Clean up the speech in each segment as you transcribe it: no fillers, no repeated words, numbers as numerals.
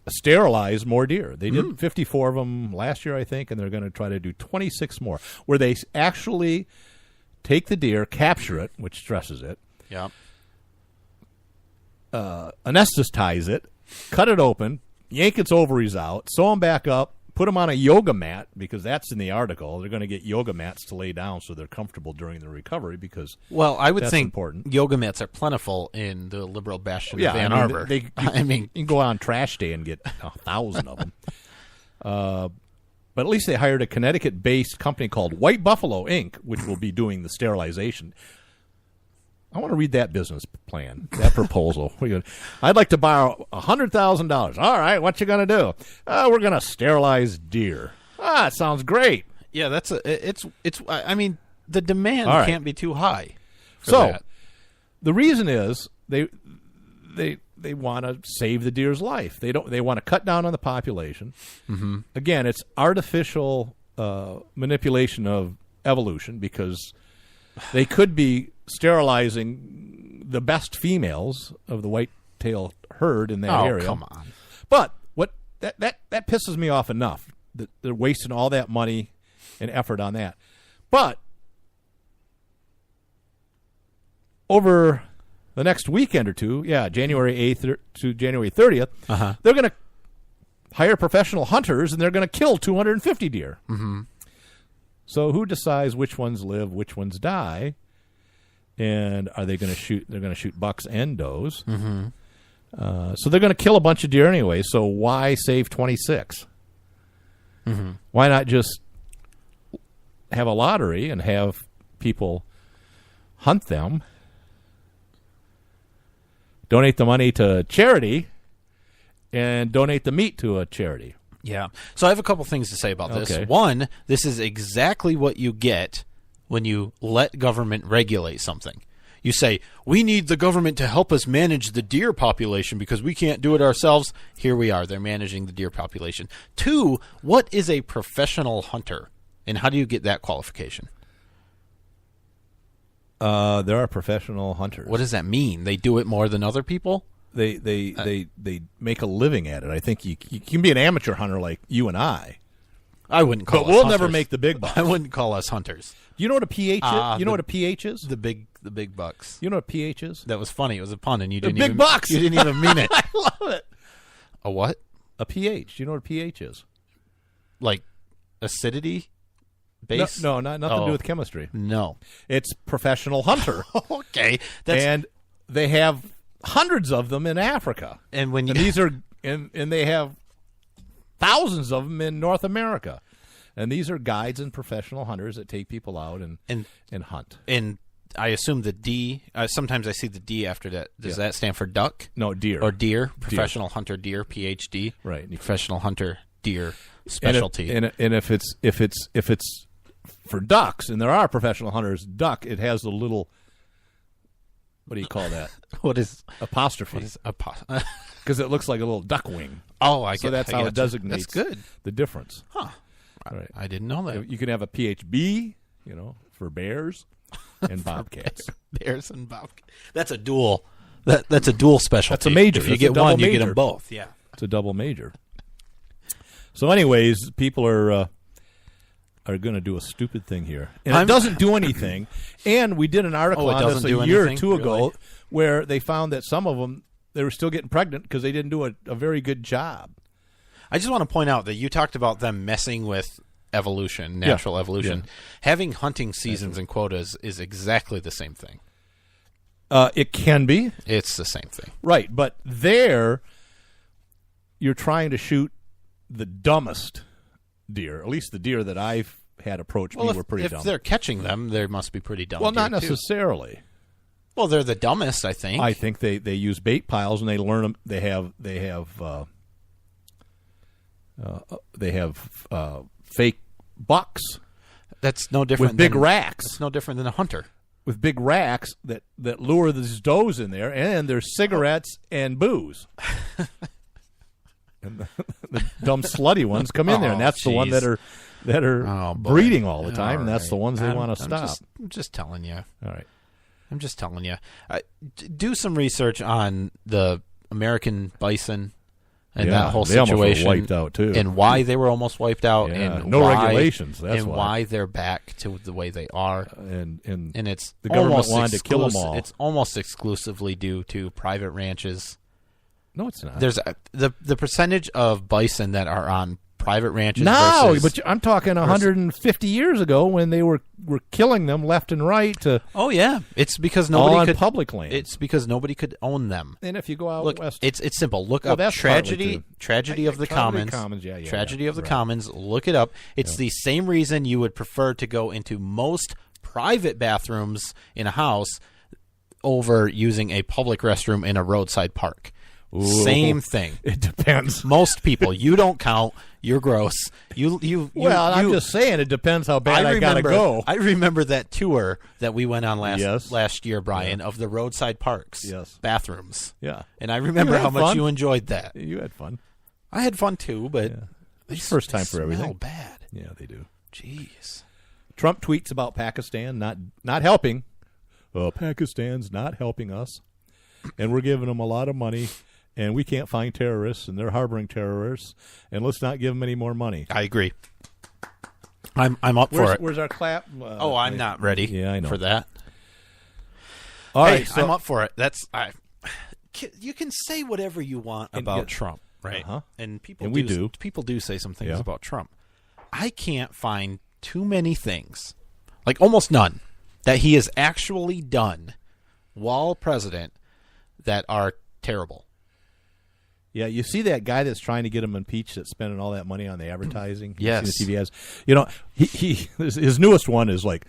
sterilize more deer. They did 54 of them last year, I think, and they're going to try to do 26 more, where they actually take the deer, capture it, which stresses it, anesthetize it, cut it open, yank its ovaries out, sew them back up, put them on a yoga mat, because that's in the article. They're going to get yoga mats to lay down so they're comfortable during the recovery, because I would that's think important. Yoga mats are plentiful in the liberal bastion of Ann Arbor. You can go on trash day and get 1,000 of them. But at least they hired a Connecticut-based company called White Buffalo, Inc., which will be doing the sterilization. I want to read that business plan, that proposal. I'd like to borrow $100,000. All right, what you going to do? We're going to sterilize deer. It sounds great. Yeah, I mean, the demand can't be too high for that. The reason is they want to save the deer's life. They want to cut down on the population. Mm-hmm. Again, it's artificial manipulation of evolution, because they could be sterilizing the best females of the whitetail herd in that area. Come on. But that pisses me off enough that they're wasting all that money and effort on that. But over the next weekend or two, January 8th to January 30th, they're going to hire professional hunters, and they're going to kill 250 deer. Mm-hmm. So who decides which ones live, which ones die? And are they going to shoot? They're going to shoot bucks and does. Mm-hmm. So they're going to kill a bunch of deer anyway. So why save 26? Mm-hmm. Why not just have a lottery and have people hunt them, donate the money to charity, and donate the meat to a charity? Yeah. So I have a couple things to say about this. Okay. One, this is exactly what you get when you let government regulate something. You say, we need the government to help us manage the deer population because we can't do it ourselves. Here we are. They're managing the deer population. Two, what is a professional hunter, and how do you get that qualification? There are professional hunters. What does that mean? They do it more than other people? They make a living at it. I think you can be an amateur hunter like you and I. I wouldn't call us But we'll hunters. never make the big bucks. I wouldn't call us hunters. You know what a pH is? You know what a pH is? The big bucks. You know what a pH is? That was funny. It was a pun, and you didn't big bucks. You didn't even mean it. I love it. A what? A pH. Do you know what a pH is? Like acidity? Base? No, nothing to do with chemistry. No. It's professional hunter. Okay. And they have hundreds of them in Africa. And when you and they have thousands of them in North America. And these are guides and professional hunters that take people out and hunt. And I assume the D, sometimes I see the D after that. Does that stand for duck? No, deer. Or deer. Professional hunter deer, PhD. Right. Professional hunter deer specialty. And if it's for ducks, and there are professional hunters, duck, it has the little, what do you call that? What is apostrophe? What is because it looks like a little duck wing. Oh, I get it. So that's how it designates the difference. Huh. Right. I didn't know that. You can have a PHB, for bears and bobcats. Bears and bobcats. That's a dual. That's a dual specialty. That's a major. If you get one, you get them both. Yeah. It's a double major. So, anyways, people are going to do a stupid thing here, and it doesn't do anything. And we did an article on this a year or two ago, where they found that some of them, they were still getting pregnant because they didn't do a very good job. I just want to point out that you talked about them messing with evolution, natural evolution. Yeah. Having hunting seasons and quotas is exactly the same thing. It can be. It's the same thing. Right, but there you're trying to shoot the dumbest deer, at least the deer that I've had approach me were pretty dumb. If they're catching them, they must be pretty dumb. Well, not necessarily. Too. Well, they're the dumbest, I think. I think they use bait piles and they learn them. They have fake bucks. That's no different with big racks. It's no different than a hunter. With big racks that lure these does in there, and there's cigarettes and booze. And the dumb slutty ones come in there, and that's the one that are breeding all the time, and that's the ones they want to stop. I'm just telling you. All right. I'm just telling you. Do some research on the American bison and Yeah, that whole they almost were situation, wiped out, too. and why they were almost wiped out, Yeah, and no why, regulations. That's and why they're back to the way they are. And it's the government almost wanted to kill them all. It's almost exclusively due to private ranches. No, it's not. There's the percentage of bison that are on private ranches. No, versus, but I'm talking 150 years ago when they were killing them left and right to oh yeah, it's because all nobody on could public land. It's because nobody could own them. And if you go out Look, west, it's simple. Look Well, up that's tragedy partly of the commons. Tragedy of the right. commons. Look it up. It's the same reason you would prefer to go into most private bathrooms in a house over using a public restroom in a roadside park. Ooh, Same thing. It depends. Most people, you don't count. You're gross. Well, I'm just saying it depends how bad I gotta go. I remember that tour that we went on last year, Brian, Yeah. of the roadside parks, Yes. bathrooms. Yeah, And I remember had how much fun. you enjoyed that. You had fun. I had fun too, but It's first time for smell everything. bad. Yeah, they do. Jeez. Trump tweets about Pakistan not helping. Pakistan's not helping us, and we're giving them a lot of money, and we can't find terrorists, and they're harboring terrorists, and let's not give them any more money. I agree. I'm up for it. Where's our clap? I'm not ready. Yeah, I know. for that. All Hey, right, so, I'm up for it. You can say whatever you want And about get- Trump, right? Uh-huh. And people And we do. People do say some things Yeah. about Trump. I can't find too many things, like almost none, that he has actually done while president that are terrible. Yeah, you see that guy that's trying to get him impeached that's spending all that money on the advertising? You Yes. see the TV ads? You know, his newest one is like,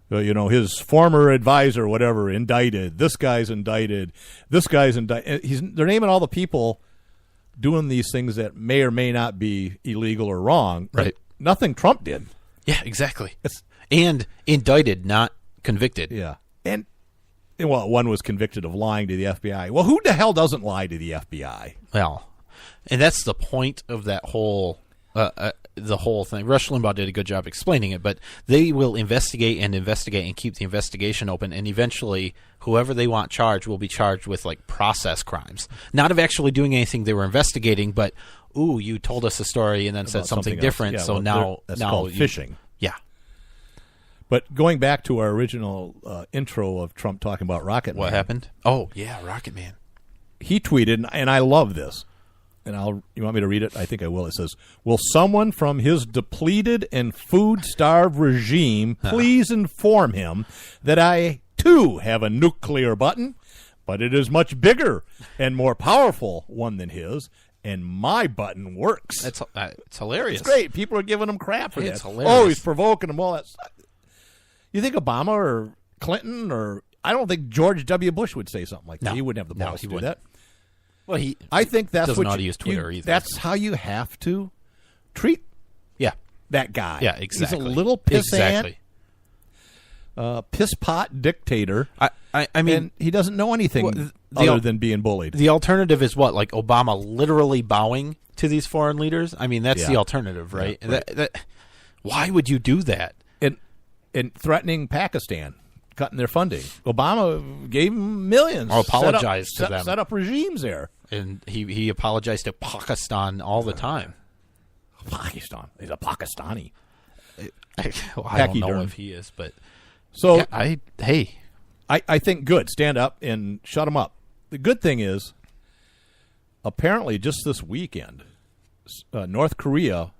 his former advisor, whatever, indicted. This guy's indicted. This guy's indicted. They're naming all the people doing these things that may or may not be illegal or wrong. Right. Nothing Trump did. Yeah, exactly. It's, And indicted, not convicted. yeah. And one was convicted of lying to the FBI. Well, who the hell doesn't lie to the FBI? Well, and that's the point of that whole the whole thing. Rush Limbaugh did a good job explaining it, but they will investigate and keep the investigation open, and eventually whoever they want charged will be charged with like process crimes, not of actually doing anything they were investigating, but you told us a story and then said About something else. different, Yeah, so well, that's called phishing. Yeah. But going back to our original intro of Trump talking about Rocket Man. What happened? Oh, yeah, Rocket Man. He tweeted, and I love this, and you want me to read it? I think I will. It says, "Will someone from his depleted and food-starved regime please inform him that I, too, have a nuclear button, but it is much bigger and more powerful one than his, and my button works." It's hilarious. It's great. People are giving him crap for It's that. hilarious. Oh, he's provoking them, all that stuff. You think Obama or Clinton or I don't think George W. Bush would say something like that. No. He wouldn't have the No, balls he to do wouldn't. that. Well, he I think that's doesn't what know how to use Twitter either. That's how you have to treat yeah. that guy. Yeah, exactly. He's a little pissant, Exactly. piss pot dictator. I mean, and he doesn't know anything Well, other than being bullied. the alternative is what? Like Obama literally bowing to these foreign leaders? I mean, that's Yeah. the alternative, right? Yeah, right. Why would you do that? And threatening Pakistan, cutting their funding. Obama gave him millions. Or apologized to them. Set up regimes there. And he apologized to Pakistan all the time. Pakistan. He's a Pakistani. I don't know Pachyderm. if he is, but So yeah, I think good. Stand up and shut him up. The good thing is, apparently just this weekend, North Korea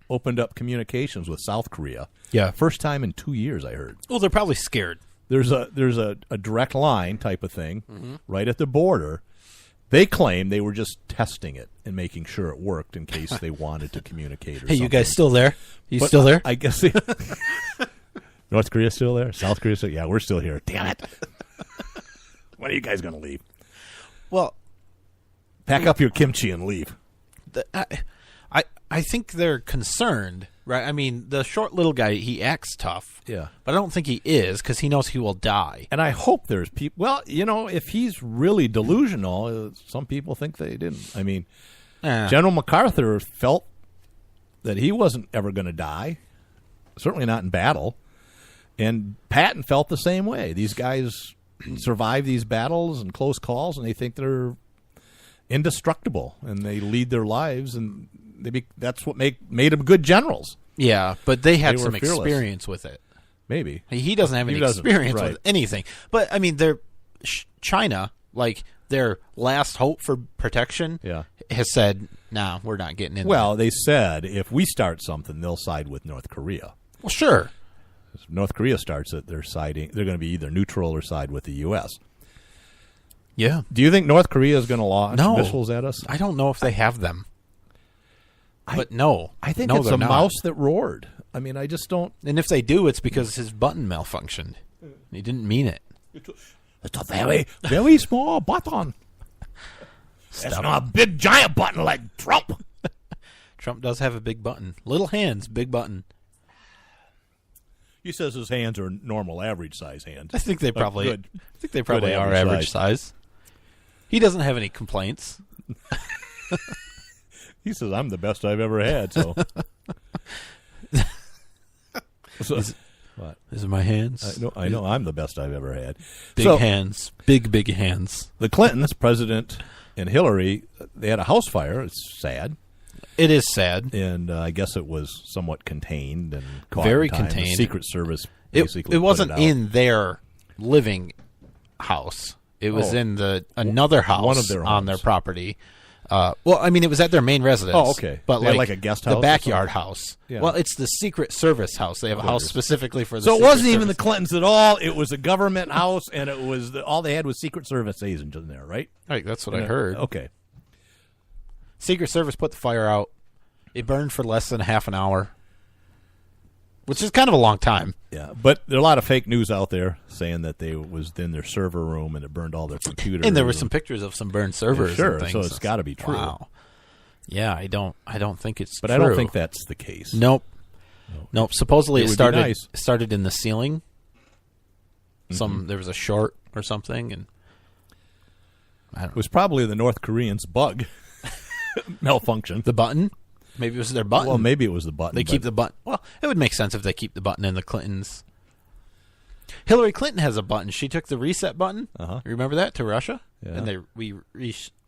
opened up communications with South Korea. Yeah. First time in 2 years, I heard. well, they're probably scared. There's a direct line type of thing right at the border. They claim they were just testing it and making sure it worked in case they wanted to communicate. Or Hey, you something. guys still there? You But still there? I guess North Korea still there. South Korea still. Yeah, we're still here. Damn it! When are you guys going to leave? Well, Pack up your kimchi and leave. I think they're concerned, right? I mean, the short little guy, he acts tough. Yeah. But I don't think he is because he knows he will die. And I hope there's people. Well, if he's really delusional, some people think they didn't. I mean, General MacArthur felt that he wasn't ever going to die, certainly not in battle. And Patton felt the same way. These guys survive these battles and close calls, and they think they're indestructible, and they lead their lives, and that's what made them good generals. Yeah, but they had They were some fearless. experience with it. Maybe. He doesn't have any doesn't, experience right. with anything. But, I mean, China, like, their last hope for protection has said, nah, we're not getting in Well, they said if we start something, they'll side with North Korea. Well, sure. If North Korea starts it, they're going to be either neutral or side with the U.S. Yeah. Do you think North Korea is going to launch No. missiles at us? I don't know if they have them. But no. I think No, it's they're a not. mouse that roared. I mean, I just don't. And if they do, it's because his button malfunctioned. He didn't mean it. It's a very, very small button. It's not a big, giant button like Trump. Trump does have a big button. Little hands, big button. He says his hands are normal, average size hands. I think they probably Good. are average average size. He doesn't have any complaints. He says, I'm the best I've ever had, so. What? These are my hands. I know I'm the best I've ever had. Big hands. Big hands. The Clintons, President and Hillary, they had a house fire. It's sad. It is sad. And I guess it was somewhat contained and caught Very in time. contained. The Secret Service basically It wasn't put it out. in their living house. It was in another house one of their on homes. their property. Well, I mean, it was at their main residence. Oh, okay. But They had like a guest house the or backyard something? house. Yeah. Well, it's the Secret Service house. They have a house specifically for the So it Secret wasn't even the Service. Clintons at all. It was a government house, and it was all they had was Secret Service agents in there, right? Right, that's what I heard. Okay. Secret Service put the fire out. It burned for less than half an hour, which is kind of a long time. Yeah, but there are a lot of fake news out there saying that they was in their server room and it burned all their computers. And there were some pictures of some burned servers. Sure, and things. so it's got to be true. Wow. Yeah, I don't think it's But true. I don't think that's the case. Nope. Supposedly It it would be nice. started in the ceiling. There was a short or something, and I don't It was probably the North Koreans' bug malfunction. the button. Maybe it was their button. Well, maybe it was the button. They keep the button. Well, it would make sense if they keep the button in the Clintons. Hillary Clinton has a button. She took the reset button. Uh-huh. You remember that to Russia? Yeah. And we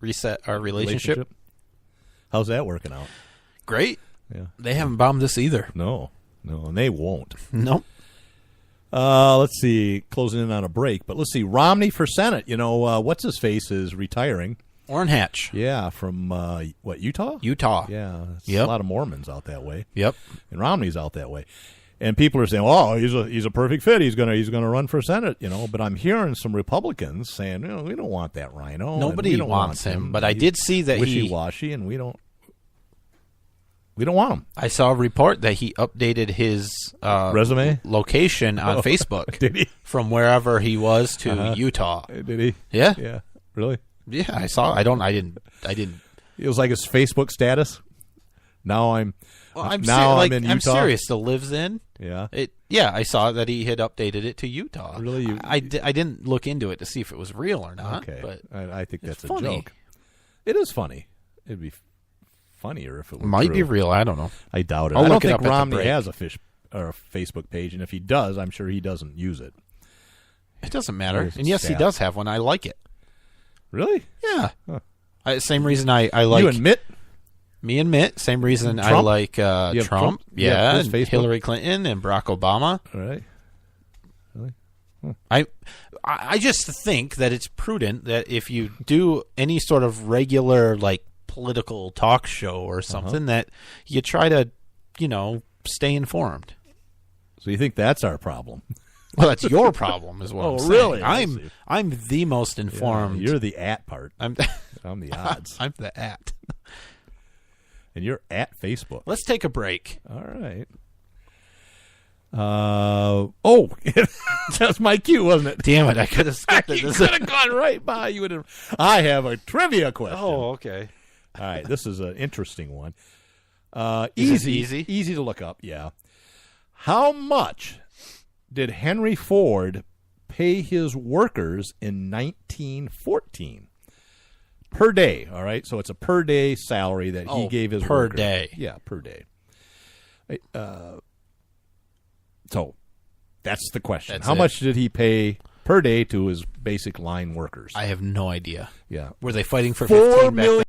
reset our relationship. How's that working out? Great. Yeah. They haven't bombed us either. No, and they won't. Nope. Let's see. Closing in on a break, but let's see. Romney for Senate. What's his face is retiring. Orrin Hatch. Yeah, from Utah? Utah. Yeah, it's Yep. a lot of Mormons out that way. Yep. And Romney's out that way. And people are saying, "Oh, he's a perfect fit. He's gonna run for Senate." But I'm hearing some Republicans saying, we don't want that rhino. and Nobody we don't wants want him. But I did see that wishy-washy, and we don't want him. I saw a report that he updated his Resume? location on Facebook. Did he? From wherever he was to Utah. Did he? Yeah. Yeah. Really? Yeah, I saw. I didn't. It was like his Facebook status. Now I'm. Well, I'm in Utah. I'm serious. Still lives in. Yeah. Yeah, I saw that he had updated it to Utah. Really? I didn't look into it to see if it was real or not. Okay. But I think that's a funny. joke. It is funny. It'd be funnier if it were might true. be real. I don't know. I doubt it. I'll I don't look it think up at the Romney break. has a Facebook page, and if he does, I'm sure he doesn't use it. It doesn't matter. It's And yes, he sad. does have one. I like it. Really? Yeah. Huh. Same reason I like You admit? me and Mitt. Same reason I Trump? like You have Trump. Trump? You Yeah, have his and Facebook? Hillary Clinton and Barack Obama. All right. I just think that it's prudent that if you do any sort of regular political talk show or something that you try to, stay informed. So you think that's our problem? Well, that's your problem, is what I'm saying. really? I see. I'm the most informed. You're the at part. I'm I'm the odds. I'm the at. And you're at Facebook. Let's take a break. All right. That's my cue, wasn't it? Damn it! I could have skipped it. You could have gone right by. You would have. I have a trivia question. Okay. All right, this is an interesting one. Is it easy? Easy to look up. Yeah. How much did Henry Ford pay his workers in 1914 per day? All right, so it's a per day salary that he gave his per workers. day. Yeah, per day. So that's the question. That's How it. much did he pay per day to his basic line workers. I have no idea. Yeah. Were they fighting for 4 15 back million